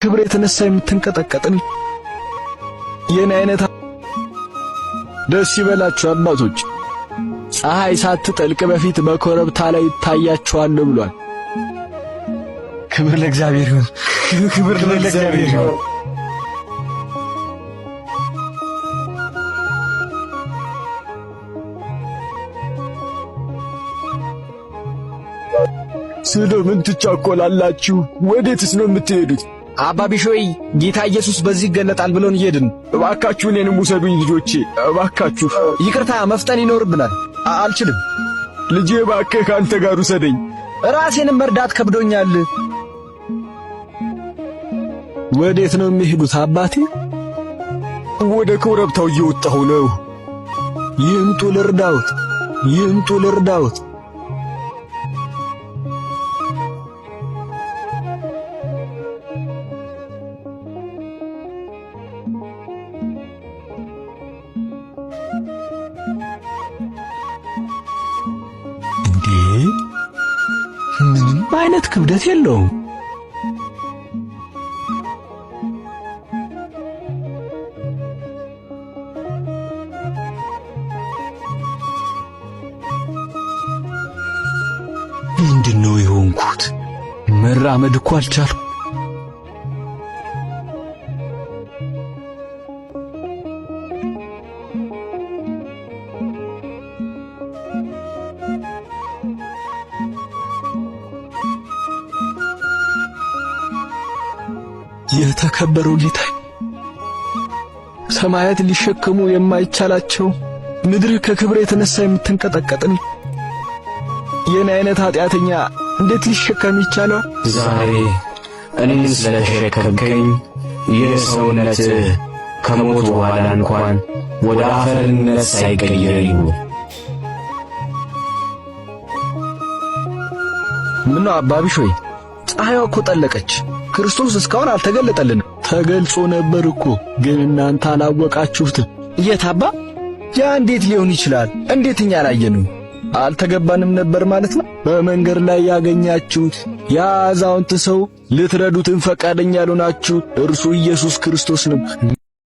ክብር የተነሳ የምትንቀጠቀጥን የኔ አይነት ደስ ይበላችሁ አባቶች፣ ፀሐይ ሳትጠልቅ በፊት በኮረብታ ላይ ይታያችኋል ብሏል። ክብር ለእግዚአብሔር ይሁን። ክብር ለእግዚአብሔር ይሁን። ስለምን ትቻኮላላችሁ? ወዴትስ ነው የምትሄዱት? አባ ቢሾይ ጌታ ኢየሱስ በዚህ ይገለጣል ብሎን እየሄድን። እባካችሁ እኔንም ውሰዱኝ ልጆቼ፣ እባካችሁ። ይቅርታ መፍጠን ይኖርብናል። አልችልም። ልጄ እባክህ ካንተ ጋር ውሰደኝ። ራሴንም መርዳት ከብዶኛል። ወዴት ነው የሚሄዱት አባቴ? ወደ ኮረብታው እየወጣሁ ነው። ይምጡ ልርዳዎት፣ ይምጡ ልርዳዎት። ምንም አይነት ክብደት የለውም። ምንድነው የሆንኩት? መራመድ እኮ አልቻልኩም። የተከበረው ጌታ፣ ሰማያት ሊሸከሙ የማይቻላቸው ምድር ከክብር የተነሳ የምትንቀጠቀጥን የኔ አይነት ኃጢአተኛ እንዴት ሊሸከም ይቻላል? ዛሬ እኔን ስለተሸከምከኝ የሰውነት ከሞት በኋላ እንኳን ወደ አፈርነት ሳይቀየር ይሁን። ምነው አባ ቢሾይ ፀሐይዋ እኮ ጠለቀች። ክርስቶስ እስካሁን አልተገለጠልንም። ተገልጾ ነበር እኮ ግን እናንተ አላወቃችሁትም። የት አባ? ያ እንዴት ሊሆን ይችላል? እንዴት እኛ አላየነው? አልተገባንም ነበር ማለት ነው። በመንገድ ላይ ያገኛችሁት ያ አዛውንት ሰው ልትረዱትን ፈቃደኛ ያልሆናችሁ እርሱ ኢየሱስ ክርስቶስ ነበር።